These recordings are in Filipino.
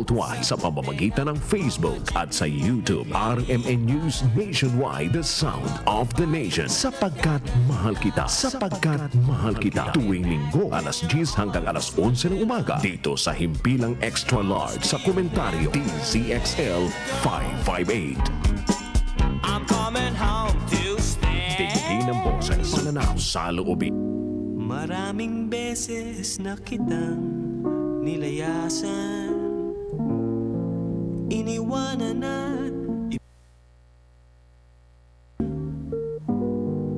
worldwide sa pamamagitan ng Facebook at sa YouTube. RMN News Nationwide, the sound of the nation. Sapagkat mahal kita. Sapagkat mahal kita. Tuwing linggo, alas 10 hanggang alas 11 ng umaga. Dito sa Himpilang Extra Large sa komentaryo DZXL 558. I'm coming home to stay. Tingin ng boses, pananaw sa loobin. Maraming beses na kitang nilayasan, iniwanan at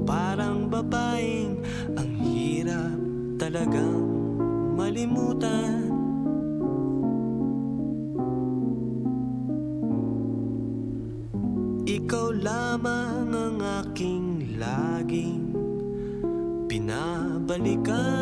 parang babaeng ang hirap talagang malimutan. Ikaw lamang ang aking laging pinabalikan.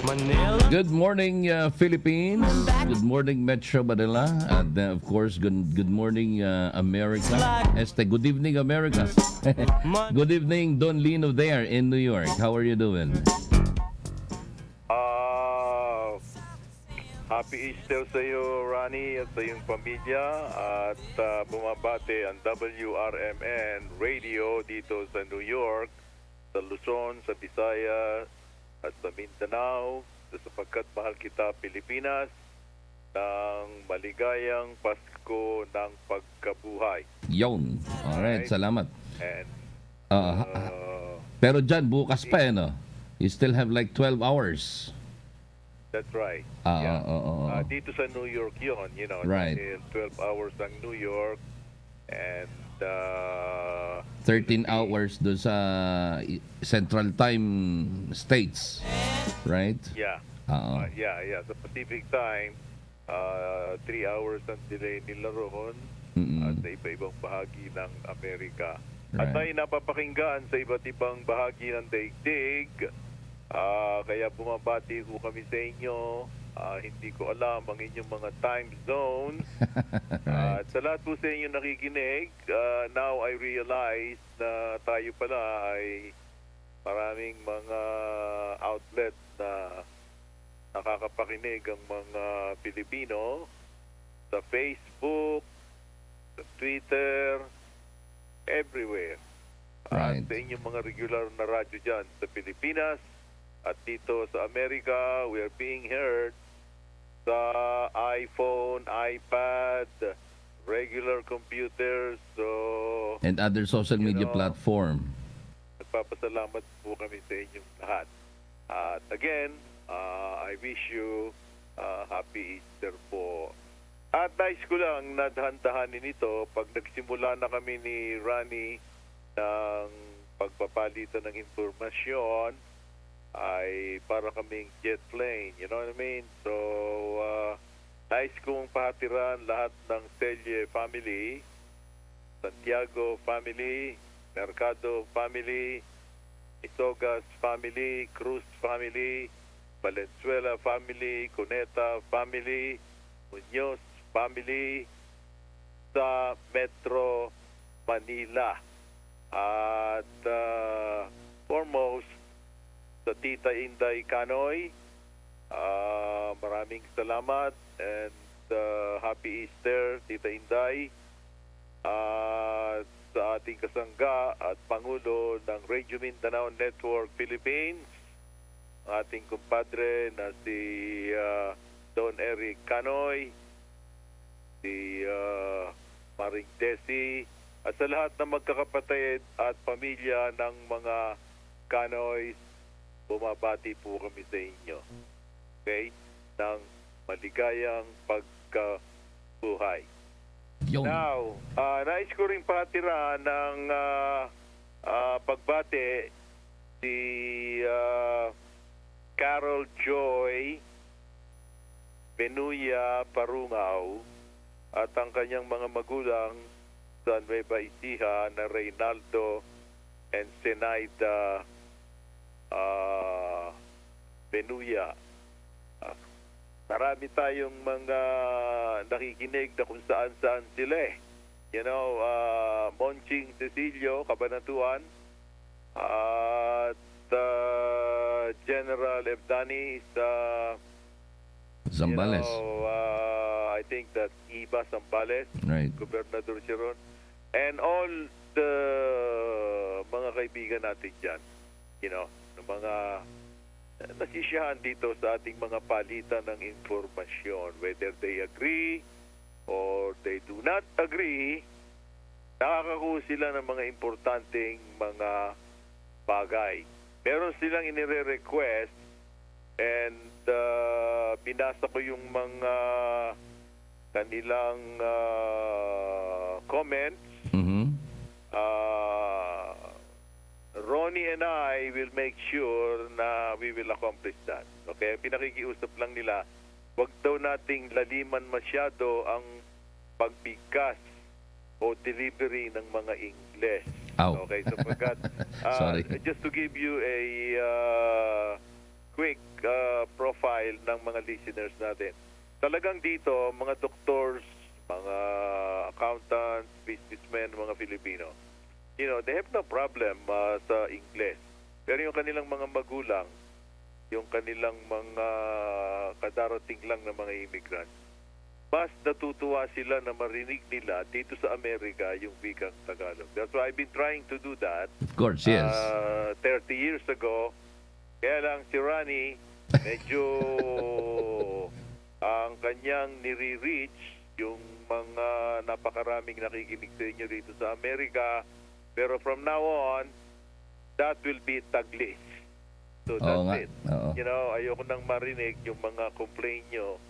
Manila. Good morning, Philippines. Good morning, Metro Manila. And of course, good morning, America. Good evening, America. Good evening, Don Lino there in New York. How are you doing? Happy Easter sa iyo, Ronnie, at sa iyong pamilya. At bumabate ang WRMN Radio dito sa New York, sa Luzon, sa Visayas, at sa Mindanao, sa Sapagkat Mahal Kita, Pilipinas, ng maligayang Pasko ng Pagkabuhay. Yon. Alright, salamat. And, Pero dyan, bukas pa no? You still have like 12 hours. that's right. Dito sa New York yun, Right. 12 hours ang New York, and 13 hours doon sa Central Time States. Right? Yeah. Sa Pacific Time, 3 hours ang delay nila roon at sa iba-ibang bahagi ng Amerika. At tayo napapakinggan sa iba't ibang bahagi ng daigdig. Kaya bumabati ko kami sa inyo. Hindi ko alam ang inyong mga time zones. Right. Sa lahat po sa inyo nakikinig, now I realize na tayo pala ay maraming mga outlet na nakakapakinig ang mga Pilipino sa Facebook, sa Twitter, everywhere. Right. At sa inyong mga regular na radyo dyan sa Pilipinas at dito sa Amerika, we are being heard sa iPhone, iPad, regular computers. So, And other social media platform. nagpapasalamat po kami sa inyong lahat. At again, I wish you happy Easter po. At nais ko lang nadhandahanin ito pag nagsimula na kami ni Ronnie ng pagpapalitan ng informasyon ay para kaming jet plane, you know what I mean? So, nais kong pahatiran lahat ng Celle family, Santiago family, Mercado family, Isogas family, Cruz family, Valenzuela family, Cuneta family, Muñoz family sa Metro Manila. At foremost, sa Tita Inday Canoy, maraming salamat and happy Easter, Tita Inday. At sa ating kasangga at Pangulo ng Radio Mindanao Network Philippines, ating kumpadre na si Don Eric Canoy, si Maring Desi, at sa lahat ng magkakapatid at pamilya ng mga Canoy, bumabati po kami sa inyo. Okay? Ng maligayang pagkabuhay. Yun. Now, nais ko rin patira ng pagbate si Carol Joy Benuya Parungaw at ang kanyang mga magulang sa Nueva Ecija na Reynaldo and Zenaida Benuya. Marami tayong mga nakikinig na kung saan-saan sila Monching Cecilio, Cabanatuan, at General Ebdani sa Zambales. I think that's Iba Zambales, Right. Gobernador Sharon, and all the mga kaibigan natin dyan, ng mga nasisiyahan dito sa ating mga palitan ng informasyon, whether they agree or they do not agree, nakakakuha sila ng mga importanteng mga bagay. Meron silang inire-request and binasa ko yung mga kanilang comments. Mhm. Ronnie and I will make sure na we will accomplish that. Okay? Pinakikiusap lang nila, wag daw nating laliman masyado ang pagbigkas o delivery ng mga Ingles. Ow. Okay? Sapagkat, Sorry. just to give you a quick profile ng mga listeners natin. Talagang dito, mga doctors, mga accountants, businessmen, mga Filipino, they have no problem sa Ingles. Pero yung kanilang mga magulang, yung kanilang mga kadarating lang na mga immigrant, mas natutuwa sila na marinig nila dito sa Amerika yung wikang Tagalog. That's why I've been trying to do that. Of course, yes. 30 years ago. Kaya lang si Ronnie, medyo ang kanyang nire-reach yung mga napakaraming nakikinig sa inyo dito sa Amerika. Pero from now on, that will be Taglish. So Oo nga. that's it. Oo. Ayoko nang marinig yung mga complaint nyo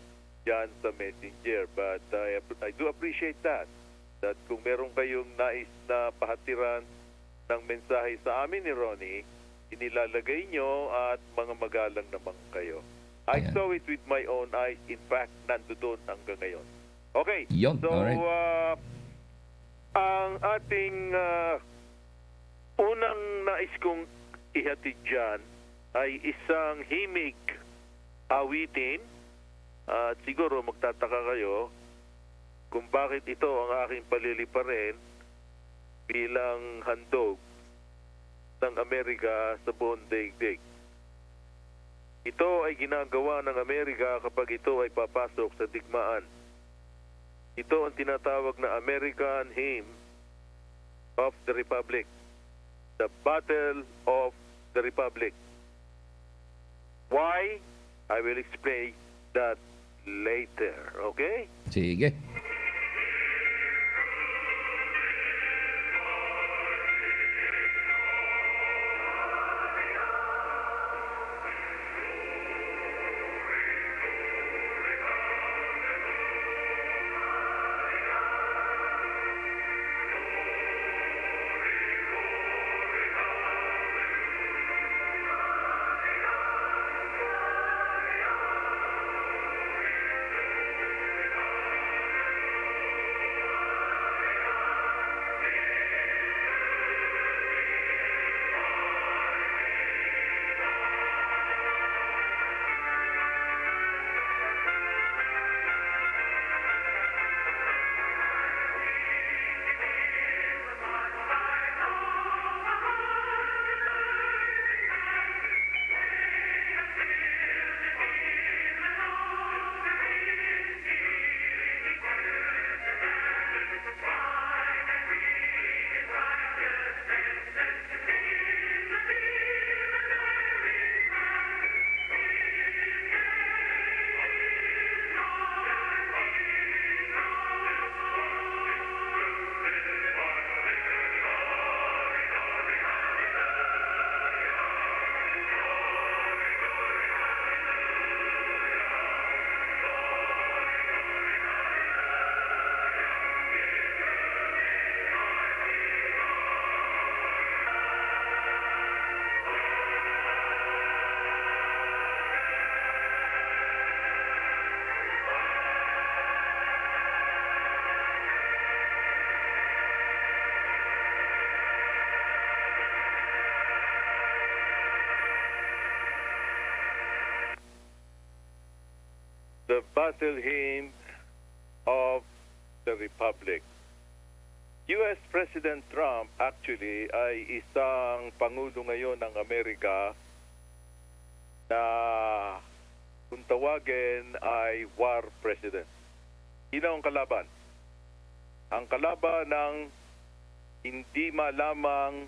dyan sa messenger. But I do appreciate that. That kung meron kayong nais na pahatiran ng mensahe sa amin ni Ronnie, inilalagay nyo at mga magalang naman kayo. I Ayan. saw it with my own eyes. In fact, nandoon hanggang ngayon. Okay. Yun, So, alright. ang ating unang nais kong ihatid dyan ay isang himig awitin. At siguro magtataka kayo kung bakit ito ang aking paliliparin bilang handog ng Amerika sa buong daigdig. Ito ay ginagawa ng Amerika kapag ito ay papasok sa digmaan. Ito ang tinatawag na American Hymn of the Republic. The Battle of the Republic. Why? I will explain that later. Okay? Sige. The Battle Hymn of the Republic. US President Trump actually ay isang pangulo ngayon ng Amerika na kung tawagin ay war president. Sino ang kalaban? Ang kalaban ng hindi malamang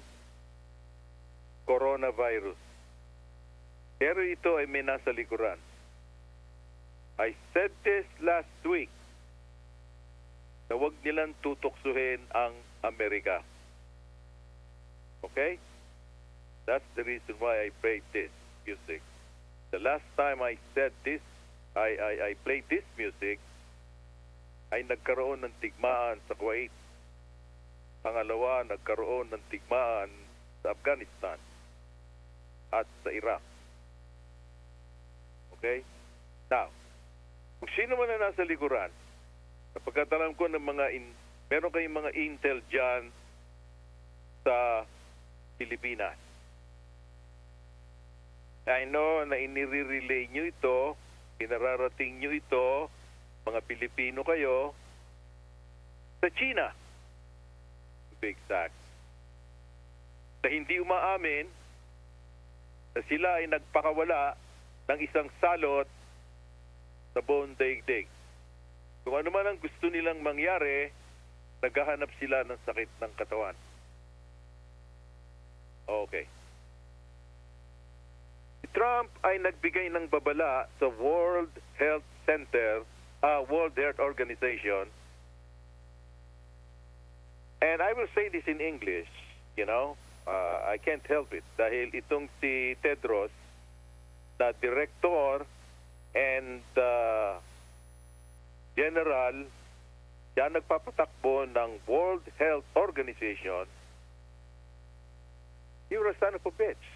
coronavirus. Pero ito ay may nasa likuran. I said this last week na huwag nilang tutuksuhin ang Amerika. Okay? That's the reason why I played this music. The last time I said this, I played this music, ay nagkaroon ng tigmaan sa Kuwait. Pangalawa, nagkaroon ng tigmaan sa Afghanistan at sa Iraq. Okay? Now, kung sino man na nasa likuran, kapag alam ko ng meron kayong mga intel dyan sa Pilipinas. I know na inire-relay nyo ito, inararating nyo ito, mga Pilipino kayo, sa China. To be exact. Na hindi umaamin na sila ay nagpakawala ng isang salot sa buong daigdig. Kung ano man ang gusto nilang mangyari, naghahanap sila ng sakit ng katawan. Okay. Si Trump ay nagbigay ng babala sa World Health Organization. And I will say this in English, I can't help it. Dahil itong si Tedros, na director and general, yan nagpapatakbo ng World Health Organization, you're a son of a bitch.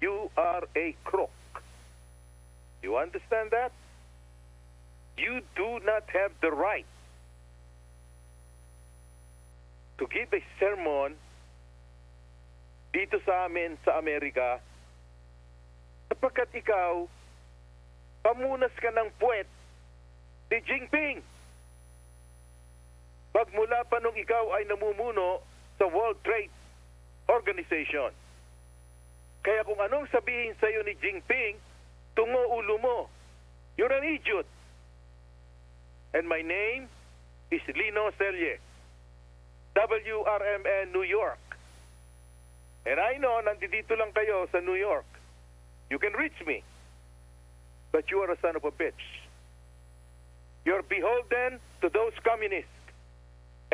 You are a crook. You understand that? You do not have the right to give a sermon dito sa amin sa Amerika sapagkat ikaw pamunas ka ng puwet ni Jinping. Pagmula pa nung ikaw ay namumuno sa World Trade Organization. Kaya kung anong sabihin sa iyo ni Jinping, tungo ulo mo. You're an idiot. And my name is Lino Celle, WRMN, New York. And I know, nandito lang kayo sa New York. You can reach me. But you are a son of a bitch. You're beholden to those communists.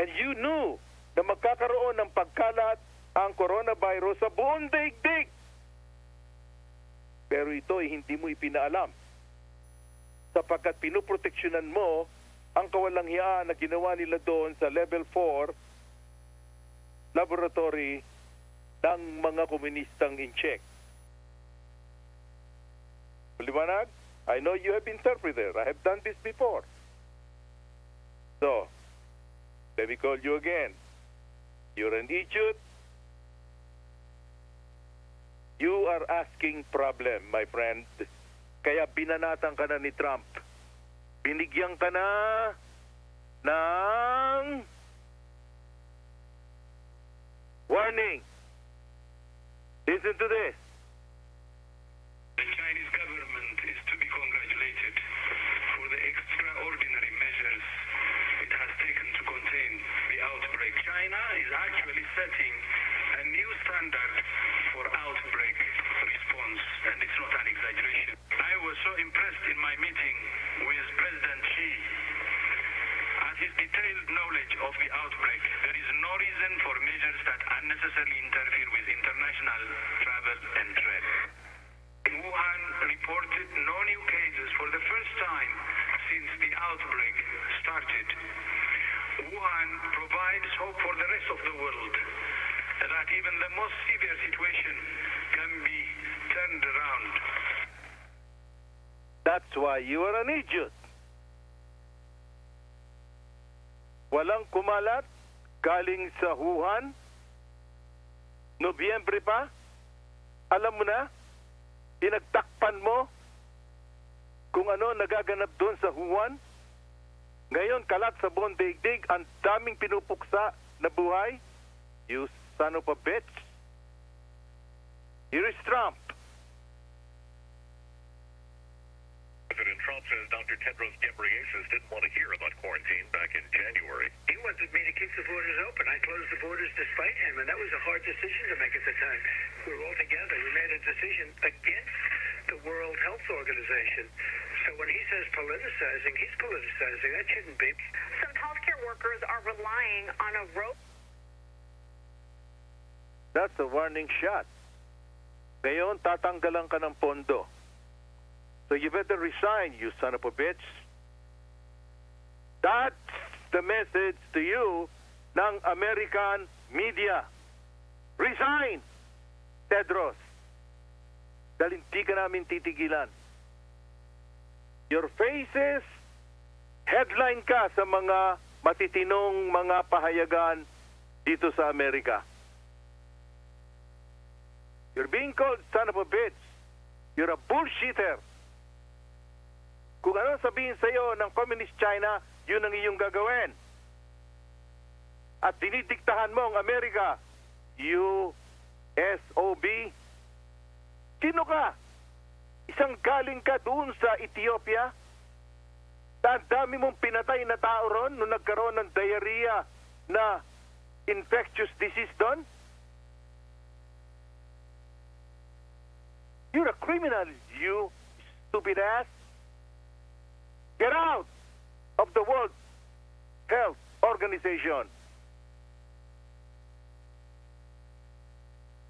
And you knew na magkakaroon ng pagkalat ang coronavirus sa buong daigdig. Pero ito ay hindi mo ipinaalam. Sapagkat pinuproteksyonan mo ang kawalanghiyaan na ginawa nila doon sa level 4 laboratory ng mga komunistang in-check. Liwanag? I know you have interpreted. I have done this before. So, let me call you again. You're an idiot. You are asking problem, my friend. Kaya binanatan ka na ni Trump. Binigyan ka na ng warning. Listen to this. The Chinese government is to be congratulated for the extraordinary measures it has taken to contain the outbreak. China is actually setting a new standard for outbreak response, and it's not an exaggeration. I was so impressed in my meeting with President Xi at his detailed knowledge of the outbreak. There is no reason for measures that unnecessarily interfere with international travel and trade. Wuhan reported no new cases for the first time since the outbreak started. Wuhan provides hope for the rest of the world that even the most severe situation can be turned around. That's why you are an idiot. Walang kumalat galing sa Wuhan. Nobyembre pa. Alam mo na, pinagtakpan mo kung ano nagaganap doon sa Wuhan. Ngayon, kalat sa buong daigdig, ang daming pinupuksa na buhay. You son of a bitch. Here is Trump. President Trump says Dr. Tedros Ghebreyesus didn't want to hear about quarantine back in January. He wanted me to keep the borders open. I closed the borders despite him, and that was a hard decision to make at the time. We were all together. We made a decision against the World Health Organization. So when he says politicizing, he's politicizing. That shouldn't be. Some healthcare workers are relying on a rope. That's a warning shot. Ngayon, tatanggalan ka ng pondo. So you better resign, you son of a bitch. That's the message to you ng American media. Resign, Tedros. Dahil hindi ka namin titigilan. Your faces, headline ka sa mga matitinong mga pahayagan dito sa Amerika. You're being called son of a bitch. You're a bullshitter. Kung ano sabihin sa iyo ng Communist China, yun ang iyong gagawin. At dinidiktahan mo ang Amerika, you SOB. Sino ka? Isang galing ka doon sa Ethiopia? Ang dami mong pinatay na tao ron nung nagkaroon ng diarrhea na infectious disease doon? You're a criminal, you stupid ass. Get out of the World Health Organization.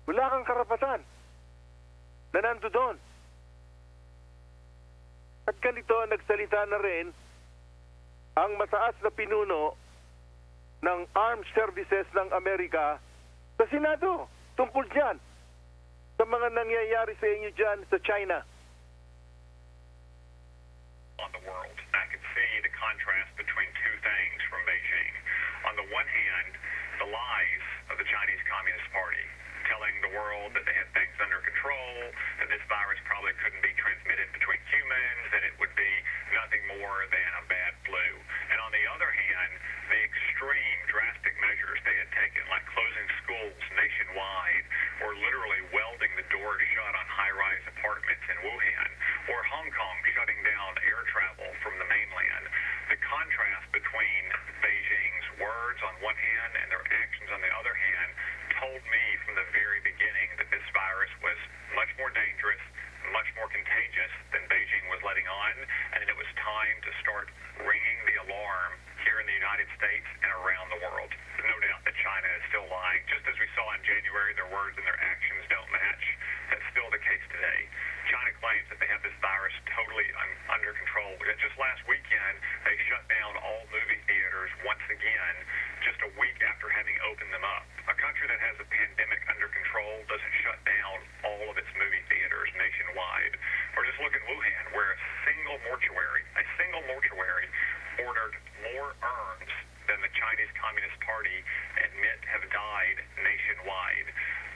Wala kang karapatan na nando doon. At ganito, nagsalita na rin ang mataas na pinuno ng Armed Services ng Amerika sa Senado tungkol dyan sa mga nangyayari sa inyo dyan sa China. On the world, I could see the contrast between two things from Beijing. On the one hand, the lies of the Chinese Communist Party, telling the world that they had things under control, that this virus probably couldn't be transmitted between humans, that it would be nothing more than a bad flu. And on the other hand, the extreme drastic measures they had taken, like closing schools nationwide, or literally welding the doors shut on high-rise apartments in Wuhan, or Hong Kong shutting down air travel from the mainland. The contrast between Beijing's words on one hand and their actions on the other hand told me from the very beginning that this virus was much more dangerous, much more contagious than Beijing was letting on, and it was time to start ringing the alarm here in the United States and around the world. There's no doubt that China is still lying. Just as we saw in January, their words and their actions don't match. That's still the case today. China claims that they have this virus totally under control. Just last weekend, they shut down all movie theaters once again, just a week after having opened them up. A country that has a pandemic under control doesn't shut down all of its movie theaters nationwide. Or just look at Wuhan, where a single mortuary ordered more urns than the Chinese Communist Party admit have died nationwide.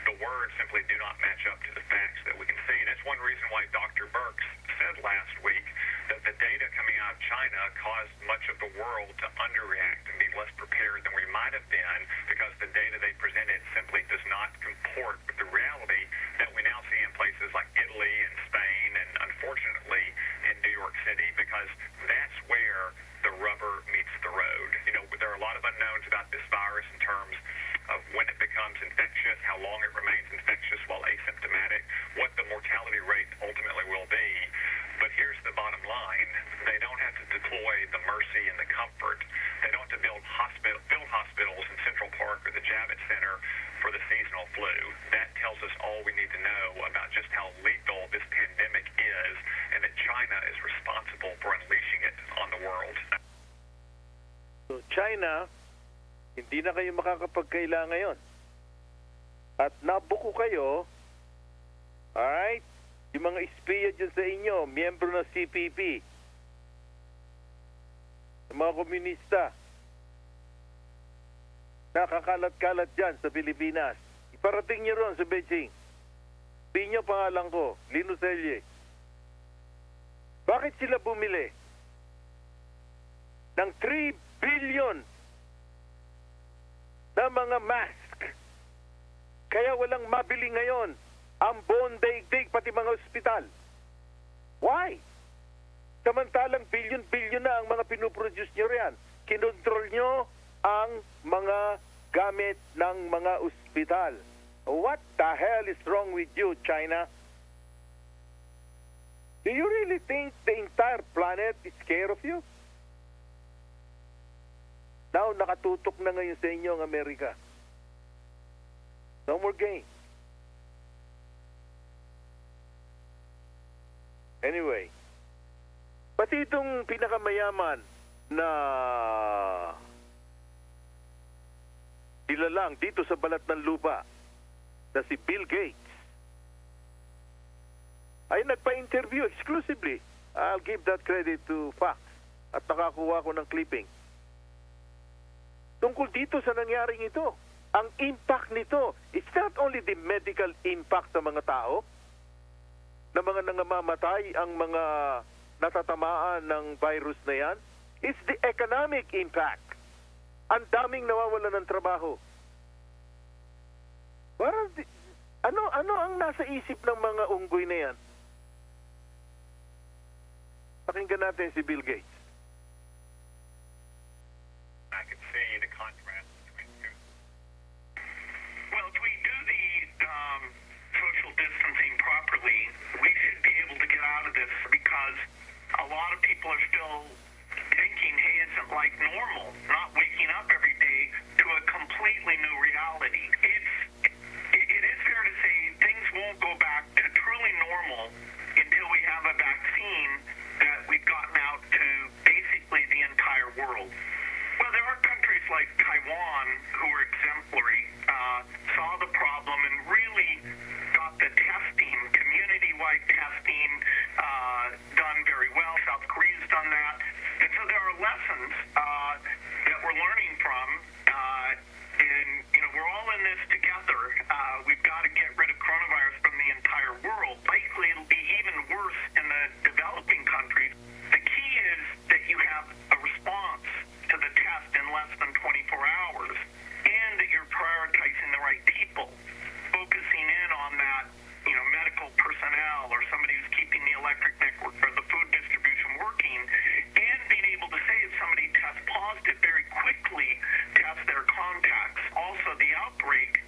The words simply do not match up to the facts that we can see. And that's one reason why Dr. Birx said last week that the data coming out of China caused much of the world to underreact and be less prepared than we might have been, because the data they presented simply does not comport with the reality that we now see in places like Italy and Spain and unfortunately in New York City, because that's where the rubber meets the road. You know, there are a lot of unknowns about this virus in terms of when it becomes infectious, how long it remains infectious while asymptomatic, what the mortality rate ultimately will be. But here's the bottom line. They don't have to deploy the mercy and the comfort. They don't have to build hospitals in Central Park or the Javits Center for the seasonal flu. That tells us all we need to know about just how lethal this pandemic is, and that China is responsible for unleashing it on the world. So China, hindi na kayo makakapagkaila ngayon. At nabuko kayo, alright, yung mga espiya dyan sa inyo, miyembro ng CPP, yung mga komunista, nakakalat-kalat dyan sa Pilipinas. Iparating nyo ron sa Beijing. Sabihin nyo pangalan ko, Lino Celle. Bakit sila bumili? ng 3 billion na mga mask. Kaya walang mabili ngayon ang buong daigdig, pati mga ospital. Why? Samantalang billion-billion na ang mga pinuproduce nyo riyan. Kinontrol nyo ang mga gamit ng mga ospital. What the hell is wrong with you, China? Do you really think the entire planet is scared of you? Now, nakatutok na ngayon sa inyo ang Amerika. No more game. Anyway, pati itong pinakamayaman na ilalang dito sa balat ng lupa na si Bill Gates ay nagpa-interview exclusively. I'll give that credit to Fox at nakakuha ko ng clipping. Tungkol dito sa nangyaring ito, ang impact nito, it's not only the medical impact sa mga tao, na mga nangamamatay, ang mga natatamaan ng virus na yan, it's the economic impact. Ang daming nawawala ng trabaho. Parang, ano ang nasa isip ng mga unggoy na yan? Pakinggan natin si Bill Gates. I could see the contrast between two. Well, if we do the social distancing properly, we should be able to get out of this because a lot of people are still thinking, hey, isn't like normal, not waking up every day to a completely new reality. It is fair to say things won't go back to truly normal until we have a vaccine that we've gotten out to basically the entire world. Well, there are countries like Taiwan who are exemplary, saw the problem and really got the testing, community-wide testing, done very well. South Korea's done that. And so there are lessons that we're learning from. And, we're all in this together. We've got to get rid of coronavirus from the entire world. Likely it'll be even worse in the developing countries. The key is that you have a response to the test in less than 24 hours and that you're prioritizing the right people, focusing in on that, medical personnel or somebody who's keeping the electric network or the food distribution working, and being able to say if somebody tests positive, very quickly test their contacts. Also, the outbreak,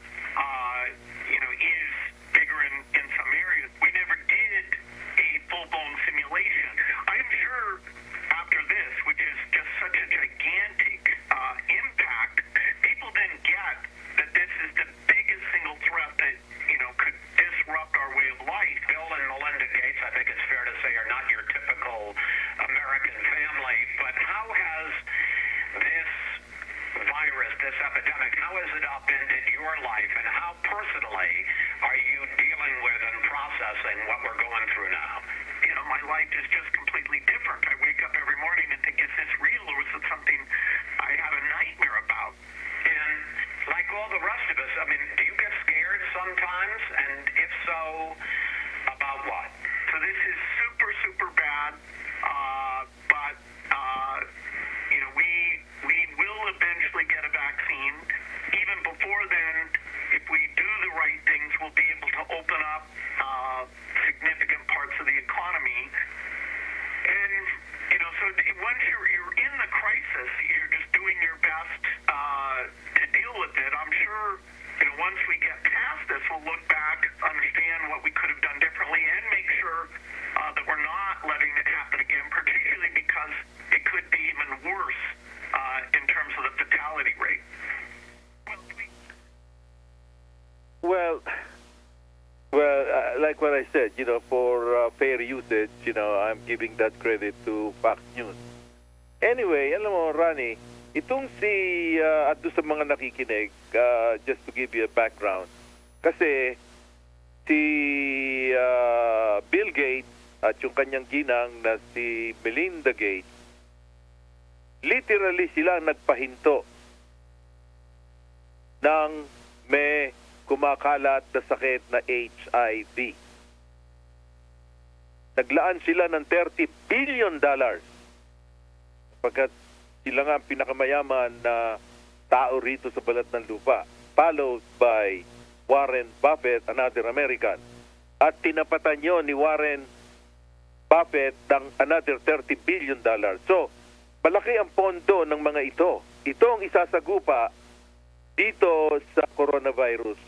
is bigger in some areas. We never did a full-blown simulation. I'm sure after this, which is just such a gigantic impact, people didn't get that this is the biggest single threat that, could disrupt our way of life. Bill and Melinda Gates, I think it's fair to say, are not your typical American family, but how has this virus, this epidemic, how has it upended your life, and how personally are you dealing with and processing what we're going through now? My life is just completely different. I wake up every morning and think, is this real or is it something I had a nightmare about? And like all the rest of us, do you get scared sometimes? And if so, about what? So this is super, super bad. But we will eventually get a vaccine. Even before then, if we do the right things, we'll be able to open up significant parts of the economy. And, so once you're in the crisis, you're just doing your best to deal with it. I'm sure, once we get past this, we'll look back, understand what we could have done differently, and make sure that we're not letting it happen again, particularly because it could be even worse in terms of the fatality rate. Well, like what I said, for fair usage, I'm giving that credit to Fox News. Anyway, alam mo, Ronnie, itong si, at doon sa mga nakikinig, just to give you a background, kasi si Bill Gates at yung kanyang ginang na si Melinda Gates, literally sila nagpahinto ng may kumakalat na sakit na HIV. Naglaan sila ng $30 billion pagkat Sila nga ang pinakamayaman na tao rito sa balat ng lupa. Followed by Warren Buffett, another American. At tinapatan yun ni Warren Buffett ng another $30 billion. So, malaki ang pondo ng mga ito. Ito ang isasagupa dito sa coronavirus.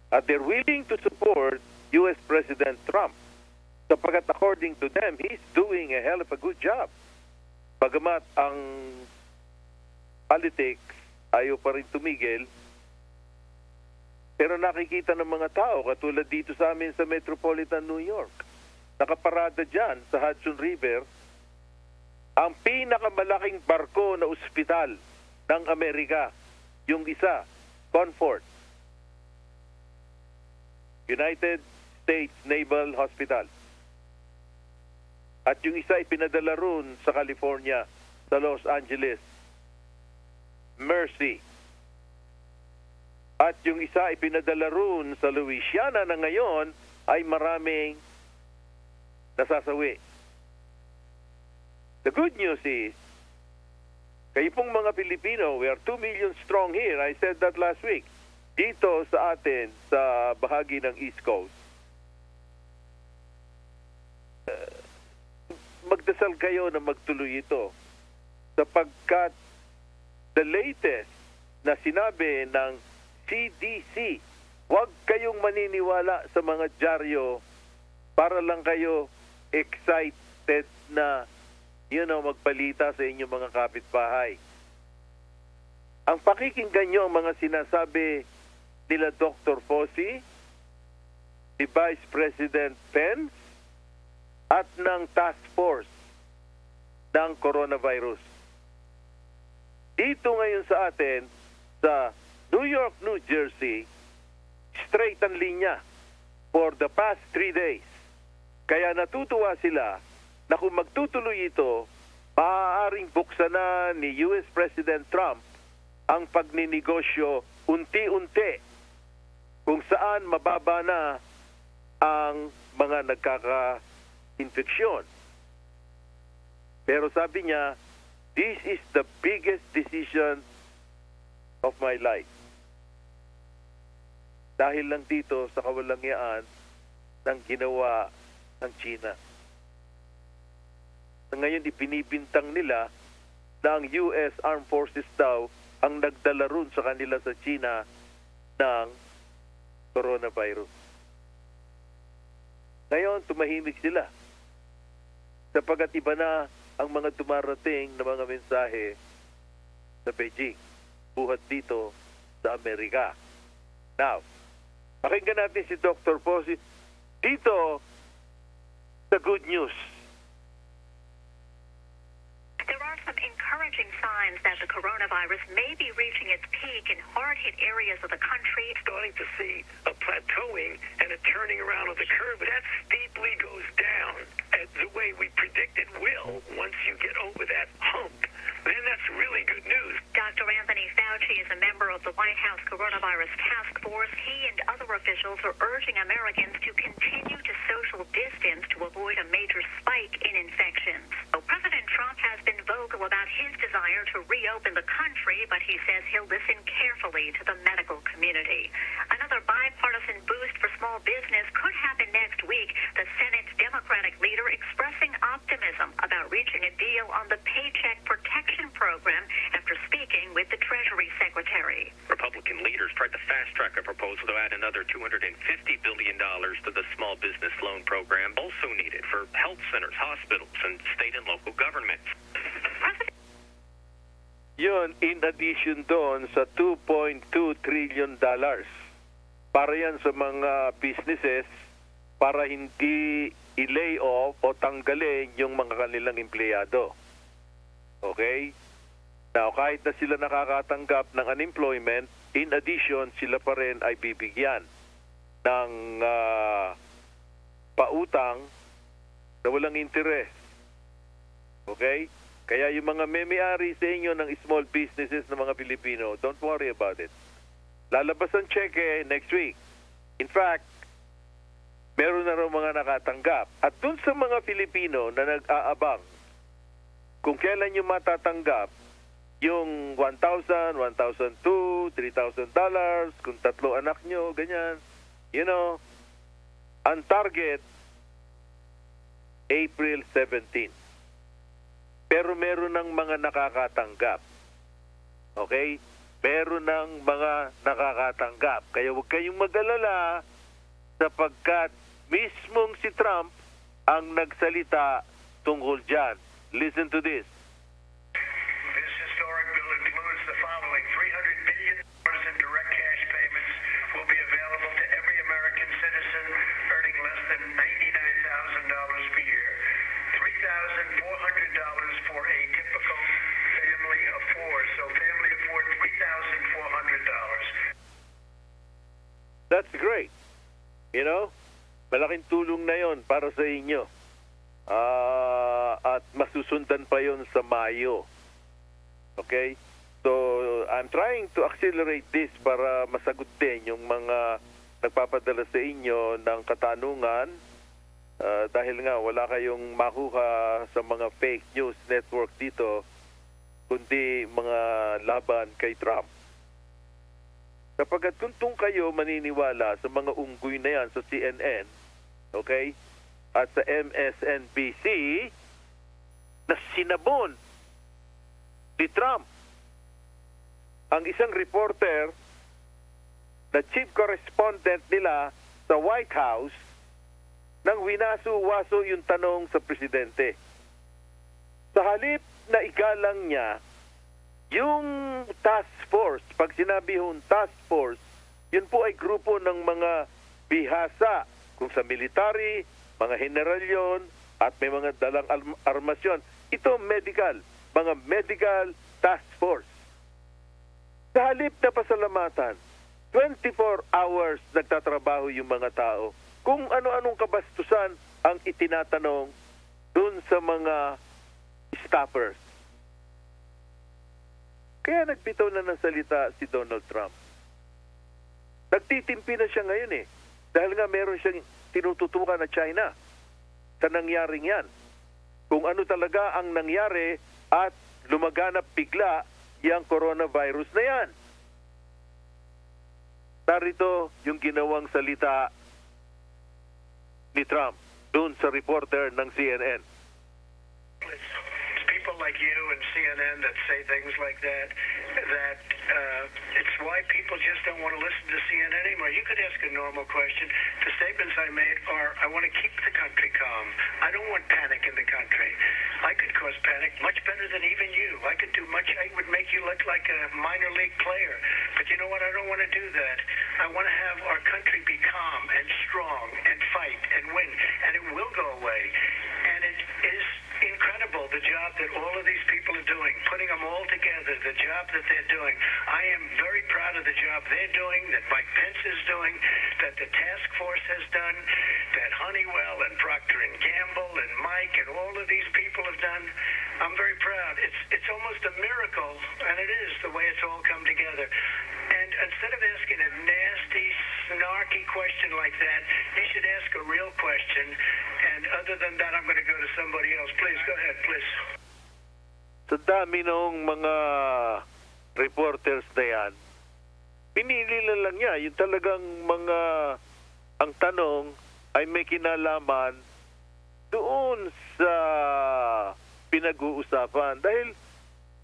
At they're willing to support U.S. President Trump. Sapagkat according to them, he's doing a hell of a good job. Bagamat ang politics ayaw pa rin tumigil, pero nakikita ng mga tao, katulad dito sa amin sa Metropolitan New York, nakaparada dyan sa Hudson River, ang pinakamalaking barko na ospital ng Amerika, yung isa, Comfort, United States Naval Hospital. At yung isa ipinadala roon sa California, sa Los Angeles, Mercy. At yung isa ipinadala roon sa Louisiana na ngayon ay maraming nasasawi. The good news is, kayo pong mga Pilipino, we are 2 million strong here. I said that last week. Dito sa atin, sa bahagi ng East Coast, magdasal kayo na magtuloy ito sapagkat the latest na sinabi ng CDC, huwag kayong maniniwala sa mga dyaryo para lang kayo excited na magbalita sa inyong mga kapitbahay. Ang pakikinggan nyo ang mga sinasabi nila Dr. Fauci, ni Vice President Pence, at ng task force ng coronavirus. Dito ngayon sa atin, sa New York, New Jersey, straight ang linya for the past 3 days. Kaya natutuwa sila na kung magtutuloy ito, maaaring buksan na ni US President Trump ang pagninegosyo unti-unti kung saan mababa na ang mga nagkaka-infeksyon. Pero sabi niya, this is the biggest decision of my life. Dahil lang dito sa kawalangyaan ng ginawa ng China. Ngayon ipinibintang nila na ang US Armed Forces daw ang nagdala ron sa kanila sa China ng coronavirus. Ngayon, tumahimik sila. Sapagat iba na ang mga dumarating na mga mensahe sa Beijing, buhat dito sa Amerika. Now, pakinggan natin si Dr. Fauci dito sa good news. There are some encouraging signs that the coronavirus may be reaching its peak in hard-hit areas of the country. Starting to see a plateauing and a turning around of the curve. That steeply goes down the way we predict it will once you get over that hump. Then that's really good news. Dr. Anthony Fauci is a member of the White House Coronavirus Task Force. He and other officials are urging Americans to continue to social distance to avoid a major spike in infections. So President Trump has been vocal about his desire to reopen the country, but he says he'll listen carefully to the medical community. Another bipartisan boost for small business could happen next week. The Senate's Democratic leader expressing optimism about reaching a deal on the Paycheck Protection Program after speaking with the Treasury Secretary. Republican leaders tried to fast-track a proposal to add another $250 billion to the small business loan program, also needed for health centers, hospitals, and state and local governments. Yun, in addition doon sa $2.2 trillion. Para yan sa mga businesses para hindi i-lay off o tanggalin yung mga kanilang empleyado. Okay? Now, kahit na sila nakakatanggap ng unemployment, in addition, sila pa rin ay bibigyan ng pautang na walang interest. Okay? Kaya yung mga may-ari sa inyo ng small businesses ng mga Pilipino, don't worry about it. Lalabas ang cheque next week. In fact, meron na raw mga nakatanggap. At dun sa mga Pilipino na nag-aabang, kung kailan yung matatanggap yung 1,000, 1,002, $3,000, kung tatlo anak nyo, ganyan. You know, ang target, April 17. Pero meron ng mga nakakatanggap. Okay? Meron ng mga nakakatanggap. Kaya huwag kayong mag-alala sapagkat mismong si Trump ang nagsalita tungkol dyan. Listen to this. This historic bill includes the following: $300 billion in direct cash payments will be available to every American citizen earning less than $99,000 per year. $3,400 for a typical family of four. So family of four, $3,400. That's great. You know, malaking tulong na yon para sa inyo. At masusundan pa yon sa Mayo. Okay? So, I'm trying to accelerate this para masagot din yung mga nagpapadala sa inyo ng katanungan dahil nga wala kayong makuha sa mga fake news network dito kundi mga laban kay Trump. Kapag kung kayo maniniwala sa mga unggoy na yan sa CNN, okay, at sa MSNBC, na sinabon ni Trump ang isang reporter na chief correspondent nila sa White House nang winaso-waso yung tanong sa presidente. Sa halip na igalang niya yung task force, pag sinabi yung task force, yun po ay grupo ng mga bihasa, kung sa military, mga general yun, at may mga dalang armas yun. Ito medical, mga medical task force. Sa halip na pasalamatan, 24 hours nagtatrabaho yung mga tao. Kung ano-anong kabastusan ang itinatanong dun sa mga staffers. Kaya nagbitaw na ng salita si Donald Trump. Nagtitimpi na siya ngayon eh. Dahil nga meron siyang tinututukan na China sa nangyaring yan. Kung ano talaga ang nangyari at lumaganap bigla yung coronavirus na yan. Narito yung ginawang salita ni Trump doon sa reporter ng CNN. It's people like you and CNN that say things like that it's why people just don't want to listen to CNN anymore. You could ask a normal question. The statements I made are, I want to keep the country calm. I don't want panic in the country. I could cause panic much better than even you. I would make you look like a minor league player. But you know what? I don't want to do that. I want to have our country be calm and strong and fight and win. And it will go away. And it is incredible the job that all of these people are doing, putting them all together, the job that they're doing. I am very proud of the job they're doing, that Mike Pence is doing, that the task force has done, that Honeywell and Procter and Gamble and Mike and all of these people have done. I'm very proud. It's almost a miracle, and it is the way it's all come together. And instead of asking a nasty, snarky question like that, you should ask a real question. And other than that, I'm going to go to somebody else. Please, go ahead, please. Sa dami ng mga reporters na yan, pinili lang niya yung talagang mga, ang tanong ay may kinalaman doon sa pinag-uusapan. Dahil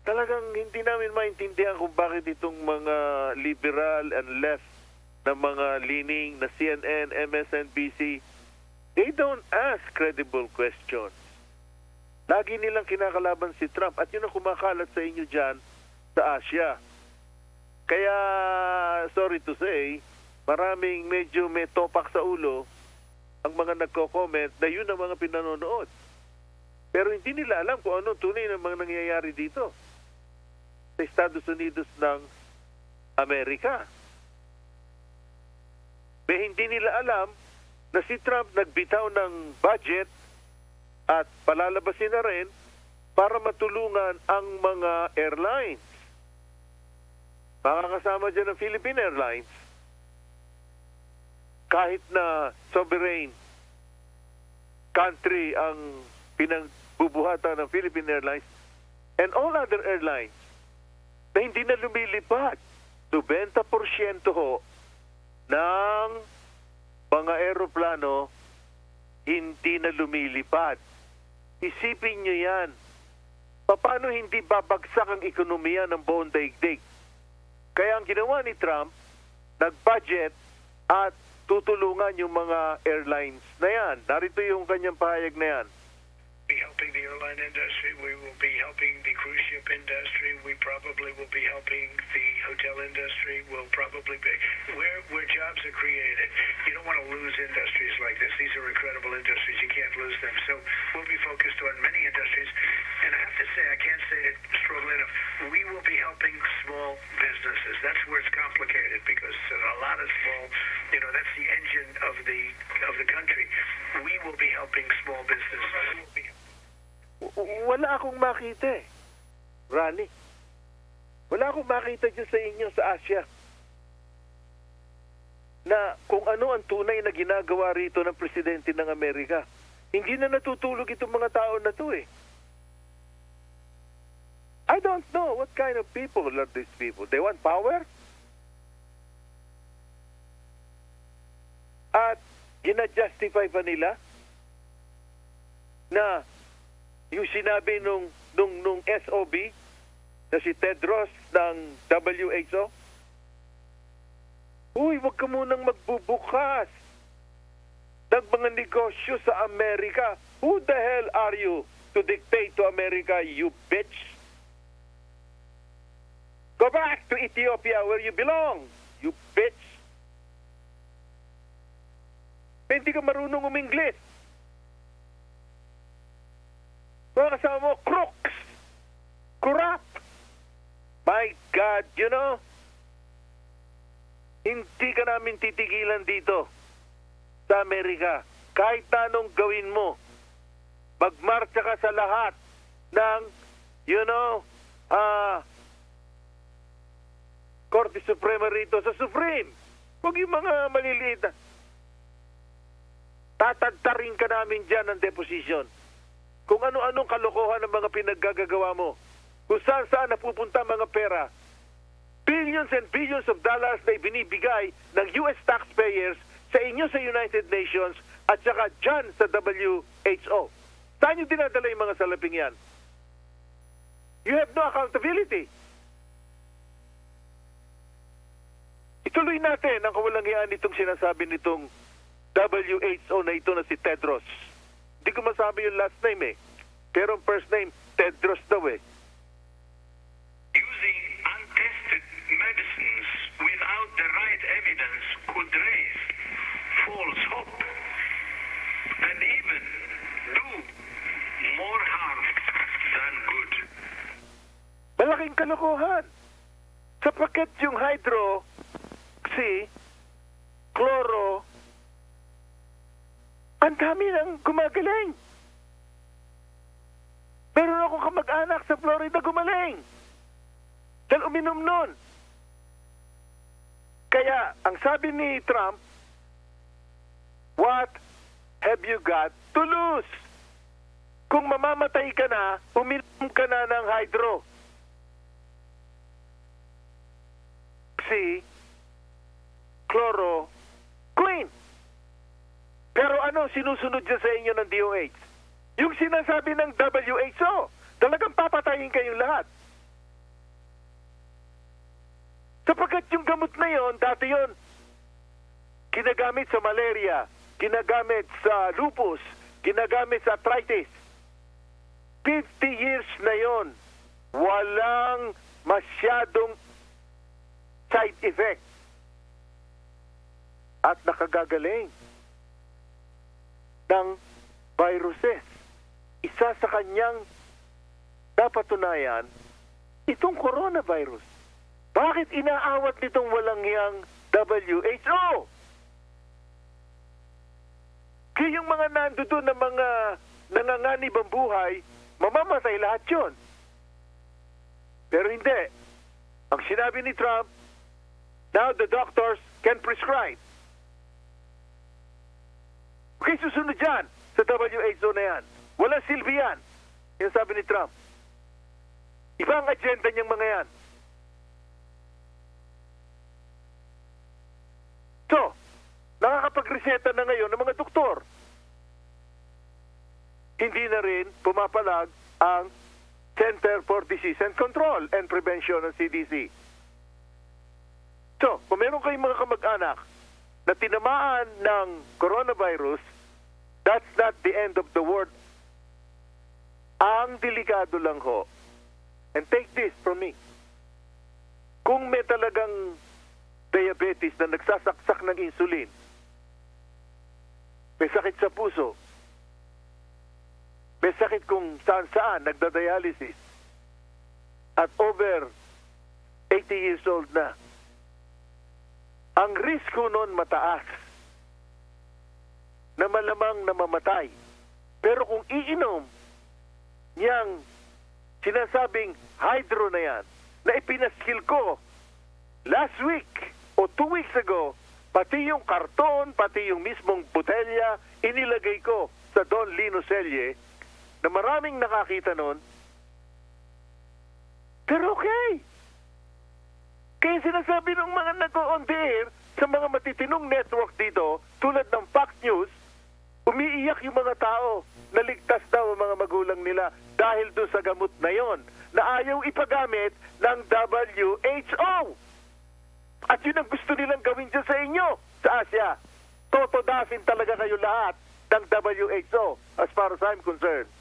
talagang hindi namin maintindihan kung bakit itong mga liberal and left na mga leaning na CNN, MSNBC, they don't ask credible questions. Lagi nilang kinakalaban si Trump at yun ang kumakalat sa inyo dyan sa Asia. Kaya, sorry to say, maraming medyo may topak sa ulo ang mga nagko-comment na yun ang mga pinanonood. Pero hindi nila alam kung anong tunay ng mga nangyayari dito sa Estados Unidos ng Amerika. May hindi nila alam na si Trump nagbitaw ng budget at palalabasin na rin para matulungan ang mga airlines. Makakasama dyan ang Philippine Airlines. Kahit na sovereign country ang pinagbubuhatan ng Philippine Airlines and all other airlines, na hindi na lumilipad. 90% ho ng mga eroplano hindi na lumilipad. Isipin nyo yan. Paano hindi babagsak ang ekonomiya ng buong daigdig? Kaya ang ginawa ni Trump, nag-budget at tutulungan yung mga airlines na yan. Narito yung kanyang pahayag na yan. Be helping the airline industry. We will be helping the cruise ship industry. We probably will be helping the hotel industry. We'll probably be where jobs are created. You don't want to lose industries like this. These are incredible industries. You can't lose them. So we'll be focused on many industries. And I have to say, I can't say it strongly enough. We will be helping small businesses. That's where it's complicated because a lot of small, that's the engine of the country. We will be helping small businesses. Wala akong makita eh, Ronnie. Wala akong makita dyan sa inyo sa Asia na kung ano ang tunay na ginagawa rito ng presidente ng Amerika. Hindi na natutulog itong mga tao na to eh. I don't know what kind of people are these people. They want power? At gina-justify pa nila na yung sinabi nung SOB na si Tedros ng WHO, uy, wag ka munang magbubukas ng mga negosyo sa Amerika. Who the hell are you to dictate to America, you bitch? Go back to Ethiopia where you belong, you bitch. Hindi ka marunong umingles. Mga kasama mo, crooks, corrupt. My God, hindi ka namin titigilan dito sa Amerika. Kahit anong gawin mo, magmarcha ka sa lahat ng, Korte Suprema rito sa Supreme. Huwag yung mga maliliit na. Tatagtarin ka namin dyan ng deposition. Kung ano-anong kalokohan ng mga pinaggagawa mo. Kung saan napupunta mga pera. Billions and billions of dollars na ibinibigay ng US taxpayers sa inyo sa United Nations at saka dyan sa WHO. Saan nyo dinadala yung mga salaping yan? You have no accountability. Ituloy natin ang kawalangyaan nitong sinasabi nitong WHO na ito na si Tedros. Hindi ko masabi yung last name eh. Pero ang first name, Tedros daw eh. Using untested medicines without the right evidence could raise false hope and even do more harm than good. Malaking kalokohan. Sapagkat yung hydroxy, chloro, ang dami nang gumagaling. Meron akong kamag-anak sa Florida gumaling. Dahil uminom nun. Kaya, ang sabi ni Trump, what have you got to lose? Kung mamamatay ka na, uminom ka na ng hydro. Chloro, queen. Pero ano sinusunod dyan sa inyo ng DOH? Yung sinasabi ng WHO, talagang papatayin kayong lahat. Sapagkat yung gamot na yon, dati yon, ginagamit sa malaria, ginagamit sa lupus, ginagamit sa arthritis. 50 years na yon, walang masyadong side effect. At nakagagaling ng viruses. Isa sa kanyang napatunayan, itong coronavirus. Bakit inaawat nitong walangyang WHO? Kaya yung mga nandoon na mga nanganganib ang buhay, mamamatay lahat yun. Pero hindi. Ang sinabi ni Trump, now the doctors can prescribe. Okay, susunod dyan sa WHO na yan. Walang silbi yan. Yung sabi ni Trump. Iba ang agenda niyang mga yan. reseta na ngayon ng mga doktor. Hindi na rin pumapalag ang Center for Disease and Control and Prevention ng CDC. So, kung meron kayong mga kamag-anak na tinamaan ng coronavirus, that's not the end of the world. Ang delikado lang ho, and take this from me, kung may talagang diabetes na nagsasaksak ng insulin, may sakit sa puso, may sakit kung saan-saan, nagda-dialysis, at over 80 years old na, ang risko nun mataas na malamang na mamatay. Pero kung iinom niyang sinasabing hydro na yan, na ipinaskil ko last week o 2 weeks ago, pati yung karton, pati yung mismong botelya, inilagay ko sa Don Lino Celle na maraming nakakita nun. Pero okay. Kaya sinasabi ng mga nag-on the air sa mga matitinong network dito, tulad ng Fox News, umiiyak yung mga tao na ligtas daw ang mga magulang nila dahil doon sa gamot na yon na ayaw ipagamit ng WHO. At yun ang gusto nilang gawin dyan sa inyo, sa Asia. Totodafin talaga kayo lahat ng WHO as far as I'm concerned.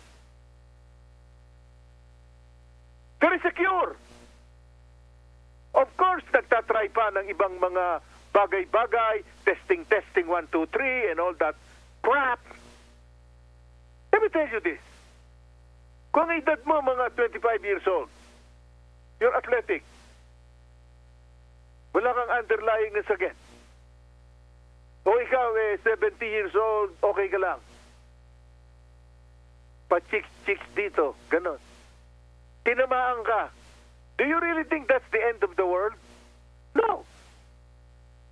There is a cure. Of course, nagtatry pa ng ibang mga bagay-bagay, testing, 1, 2, 3, and all that crap. Let me tell you this. Kung ang edad mo mga 25 years old, you're athletic, wala kang underlying na sakit, o ikaw 70 years old, okay ka lang, pa-chicks dito, ganon, tinamaan ka, do you really think that's the end of the world? No.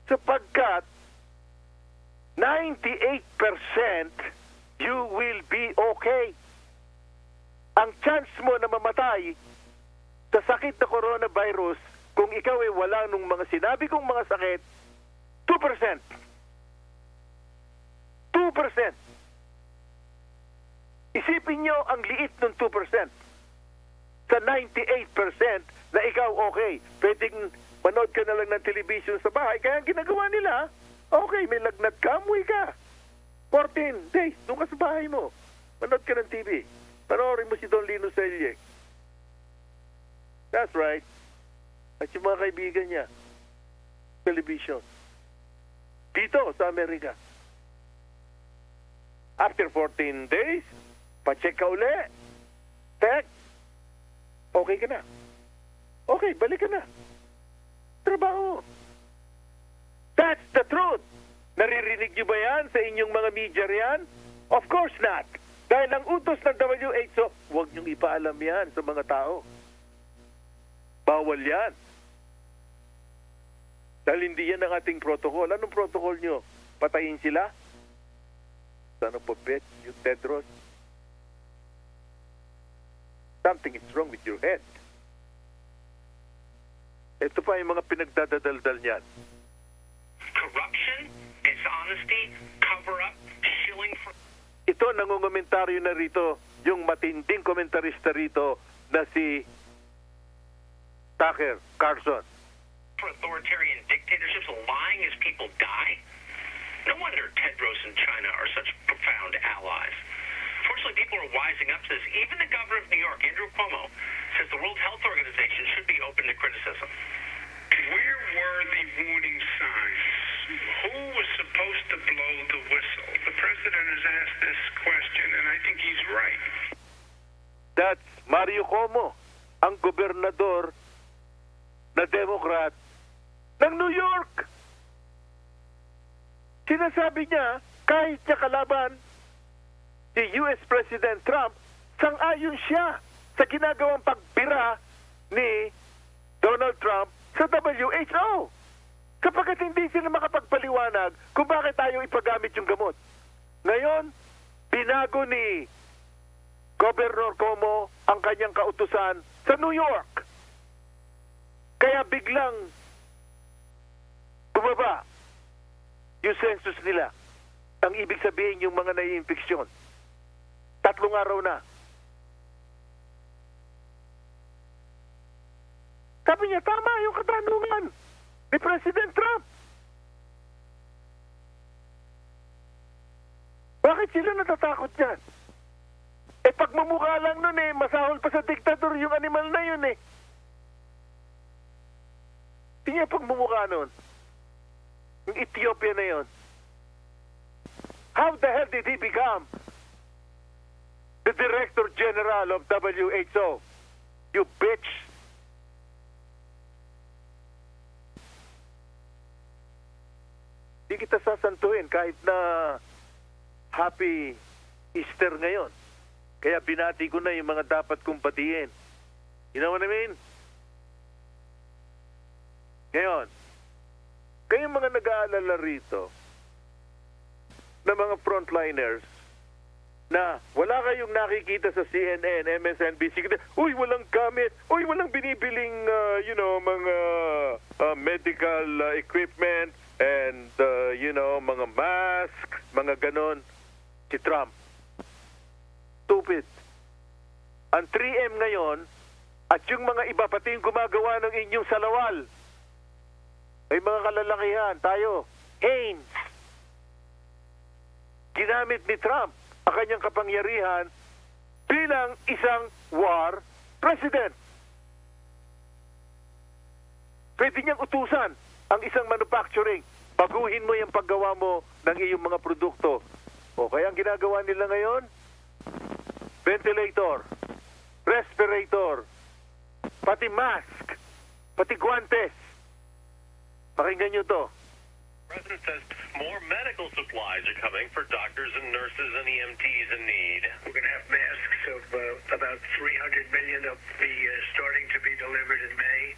Sapagkat 98% you will be okay. Ang chance mo na mamatay sa sakit na coronavirus kung ikaw ay wala nung mga sinabi kong mga sakit, 2%. 2%. Isipin nyo ang liit ng 2%. Sa 98% na ikaw okay. Pwedeng manood ka na lang ng television sa bahay. Kaya ang ginagawa nila, okay, may lagnat ka, amoy ka. 14 days, doon ka sa bahay mo. Manood ka ng TV. Panoorin mo si Don Lino Celle. That's right. At yung mga kaibigan niya, television. Dito sa Amerika. After 14 days, pa-check ka uli. Check. Okay ka na. Okay, balik ka na. Trabaho. That's the truth. Naririnig niyo ba yan sa inyong mga media riyan? Of course not. Dahil ang utos ng WHO, huwag niyong ipaalam yan sa mga tao. Bawal yan. Dahil hindi yan ang ating protocol. Anong protocol niyo? Patayin sila? Sana po, bet, you Tedros. Something is wrong with your head. Ito pa yung mga pinagdadadaldal niyan. Corruption, dishonesty, cover-up, shilling for... Ito, nangungomentaryo na rito, yung matinding komentarista rito na si Tucker Carlson. For authoritarian dictatorships, lying as people die? No wonder Tedros and China are such profound allies. Fortunately, people are wising up to this. Even the governor of New York, Andrew Cuomo, says the World Health Organization should be open to criticism. Where were the warning signs? Who was supposed to blow the whistle? The president has asked this question, and I think he's right. That's Mario Cuomo, ang gobernador na Democrat ng New York. Sinasabi niya, kahit niya kalaban si US President Trump, sang-ayon siya sa ginagawang pagbira ni Donald Trump sa WHO. Kapagkat hindi sila makapagpaliwanag kung bakit tayo ipagamit yung gamot. Ngayon, binago ni Governor Cuomo ang kanyang kautusan sa New York. Kaya biglang bumaba yung census nila. ang ibig sabihin yung mga nai-infeksyon. 3 araw na. Sabi niya, tama yung katanungan ni President Trump. Bakit sila natatakot dyan? Eh pagmamukha lang nun masahol pa sa diktador yung animal na yun Tingnan pagmumukha nun. Yung Ethiopia na yun. How the hell did he become the Director General of WHO? You bitch! Di kita sasantuhin kahit na Happy Easter ngayon. Kaya binati ko na yung mga dapat kong batiin. You know what I mean? Ngayon, kayong mga nag-aalala rito na mga frontliners na wala kayong nakikita sa CNN, MSNBC, uy, walang gamit, uy, walang binibiling, mga medical equipment and, mga mask, mga ganon. Si Trump. Stupid. Ang 3M ngayon at yung mga iba, pati yung gumagawa ng inyong salawal, may mga kalalakihan, tayo, Hanes. Ginamit ni Trump ang kanyang kapangyarihan bilang isang war president. Pwede niyang utusan ang isang manufacturing. Baguhin mo yung paggawa mo ng iyong mga produkto. O kaya ang ginagawa nila ngayon, ventilator, respirator, pati mask, pati guantes. Pakinggan nyo to. President says more medical supplies are coming for doctors and nurses and EMTs in need. We're going to have masks of about 300 million of the starting to be delivered in May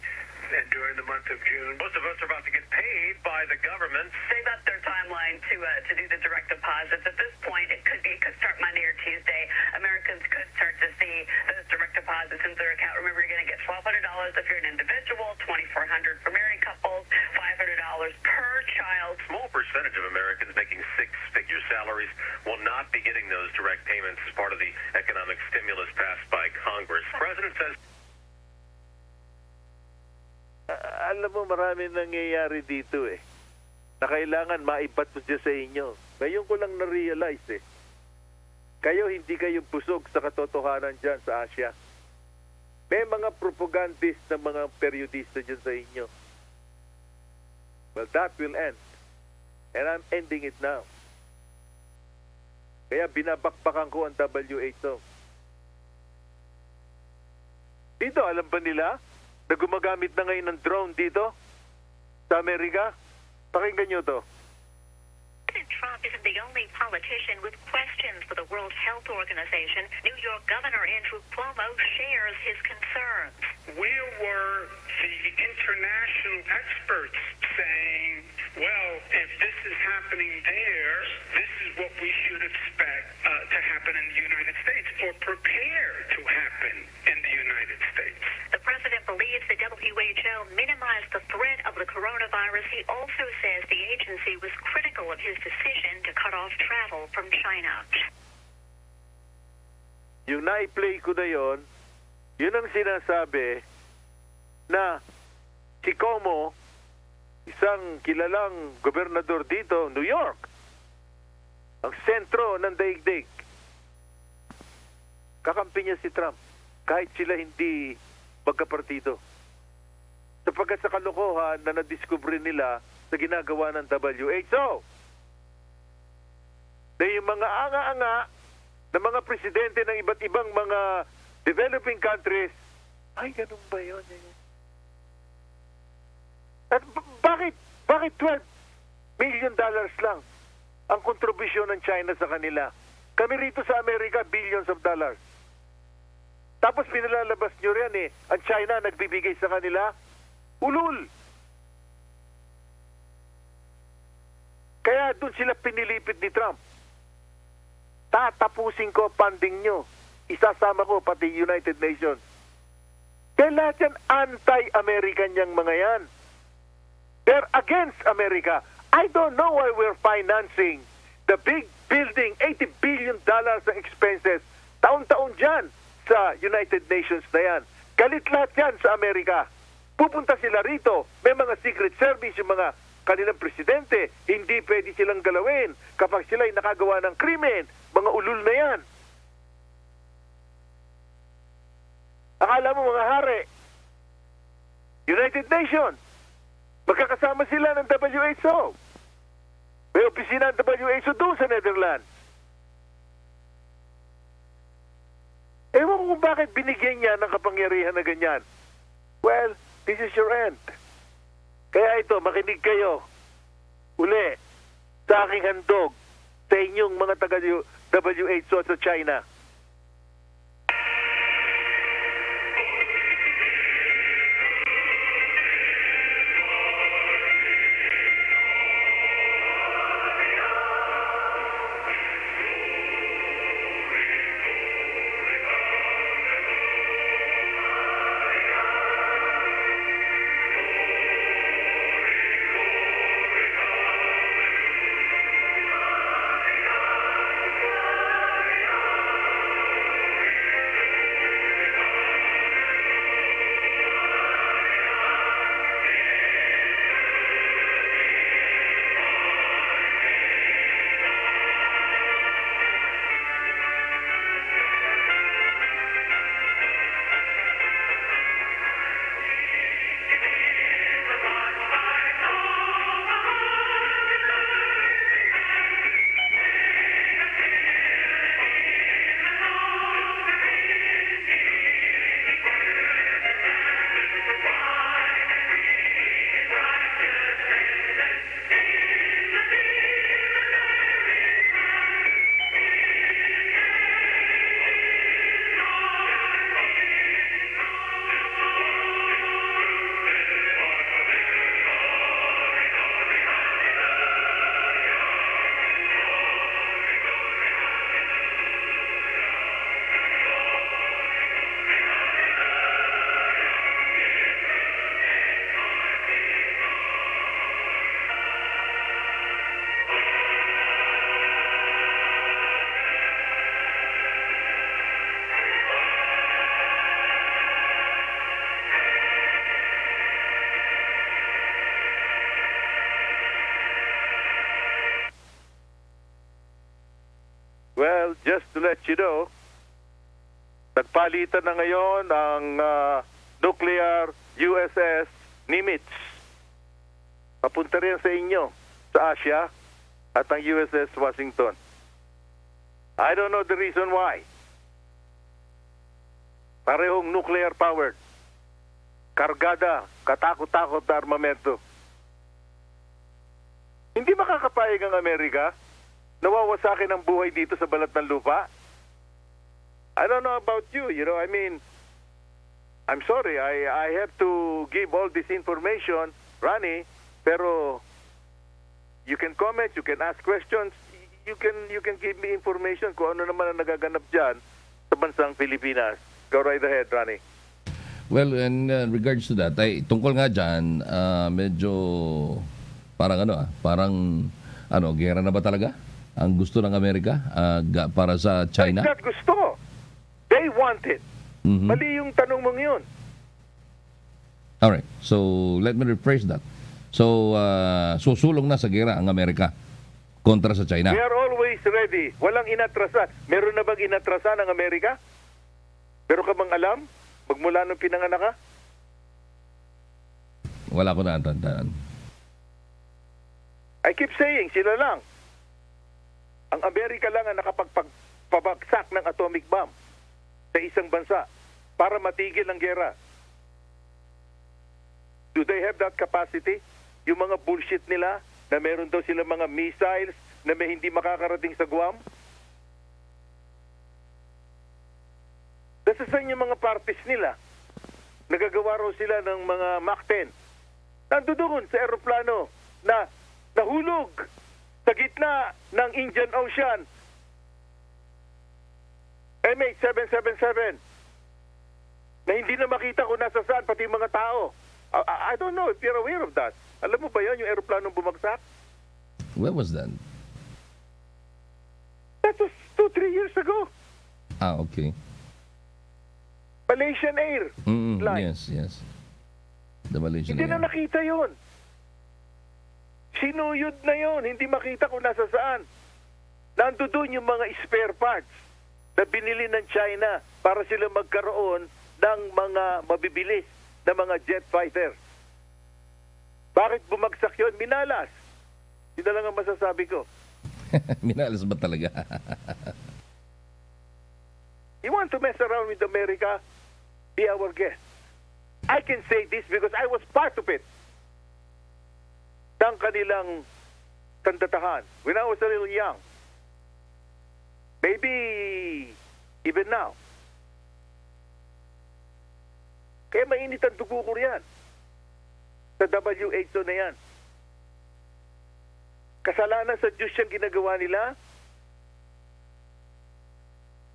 and during the month of June. Most of us are about to get paid by the government. They've upped their timeline to do the direct deposits. At this point, it could start Monday or Tuesday. Americans could start to see those direct deposits into their account. Remember, you're going to get $1,200 if you're an individual, $2,400 for married couples, $500 per child. Small percentage of Americans making six-figure salaries will not be getting those direct payments as part of the economic stimulus passed by Congress. The president says alam mo, marami nangyayari dito na kailangan maibat mo siya sa inyo. Ngayon ko lang na-realize kayo hindi kayo busog sa katotohanan dyan sa Asia. May mga propagandist na mga periodista dyan sa inyo. Well, that will end. And I'm ending it now. Kaya binabakbakan ko ang WHO. Dito, alam ba nila na gumagamit na ngayon ng drone dito sa Amerika? Pakinggan nyo to. President Trump isn't the only politician with questions for the World Health Organization. New York Governor Andrew Cuomo shares his concerns. Where were the international experts saying, well, if this is happening there, this is what we should expect to happen in the United States or prepare to happen in the United States? The president believes the WHO minimized the threat of the coronavirus. He also says the agency was critical of his decision to cut off travel from China. Yung na-play ko na yun ang sinasabi na si Cuomo, isang kilalang gobernador dito, New York, ang sentro ng daigdig. Kakampi niya si Trump kahit sila hindi magkapartido. Sapagkat sa kalokohan na nadiskubre nila sa ginagawa ng WHO. Na yung mga anga-anga na mga presidente ng iba't ibang mga developing countries, ay, ganun ba yun? At bakit $12 million lang ang kontribusyon ng China sa kanila? Kami rito sa Amerika, billions of dollars. Tapos pinalalabas nyo rin ang China nagbibigay sa kanila, ulul. Kaya doon sila pinilipit ni Trump. Tatapusin ko funding nyo. Isasama ko pati United Nations. Kaya lahat yan anti-American yang mga yan. They're against America. I don't know why we're financing The big building, $80 billion ang expenses. Taon-taon dyan sa United Nations na yan. Galit lahat yan sa Amerika. Pupunta sila rito. May mga secret service, yung mga kanilang presidente. Hindi pwede silang galawin kapag sila'y nakagawa ng krimen. Mga ulul na yan. Akala mo mga hari, United Nations, magkakasama sila ng WHO. May opisina ng WHO doon sa Netherlands. Ewan ko kung bakit binigyan niya ng kapangyarihan na ganyan. Well, this is your end. Kaya ito, makinig kayo. Uli, sa aking handog, sa inyong mga taga-WHO sa China. Well, just to let you know, nagpalitan na ngayon ang nuclear USS Nimitz. Papunta rin sa inyo, sa Asia, at ang USS Washington. I don't know the reason why. Parehong nuclear powered. Kargada, katakot-takot na armamento. Hindi makakapayag ang Amerika nawawasakin ang buhay dito sa balat ng lupa. I don't know about you, I mean, I'm sorry, I have to give all this information, Ronnie, pero you can comment, you can ask questions, you can give me information kung ano naman ang nagaganap dyan sa bansang Pilipinas. Go right ahead, Ronnie. Well, in regards to that, tungkol nga dyan, medyo parang gera na ba talaga? Ang gusto ng Amerika para sa China? That's not gusto. They want it. Mhm. Mali yung tanong mong yun. Alright, so let me rephrase that. So, susulong na sa gera ang Amerika kontra sa China. We are always ready. Walang inatrasan. Meron na bang inatrasan ang Amerika? Meron ka bang alam? Magmula nung pinanganak ka? Wala ko natatandaan. I keep saying, sila lang. Ang Amerika lang ang nakapagpabagsak ng atomic bomb sa isang bansa para matigil ang gera. Do they have that capacity? Yung mga bullshit nila na meron daw sila mga missiles na may hindi makakarating sa Guam? Nasasan yung mga parties nila. Nagagawa raw sila ng mga Mach 10. Nandoon sa aeroplano na nahulog sa gitna ng Indian Ocean. MH777 na hindi na makita kung nasa saan pati mga tao. I don't know if you're aware of that. Alam mo ba yan, yung aeroplanong bumagsak? Where was that? 3 years ago. Okay. Malaysian Air. Line. Yes. The Malaysian Hindi na Air. nakita yon. Sinuyod na yon. Hindi makita kung nasa saan. Nando doon yung mga spare parts na binili ng China para sila magkaroon ng mga mabibilis na mga jet fighter. Bakit bumagsak yon? Minalas. Yun na lang ang masasabi ko. Minalas ba talaga? You want to mess around with America? Be our guest. I can say this because I was part of it. Ng kanilang kandatahan. When I was a little young. Maybe even now. Kaya mainit ang dugo ko riyan. Sa WHO na yan. Kasalanan sa Diyos yung ginagawa nila.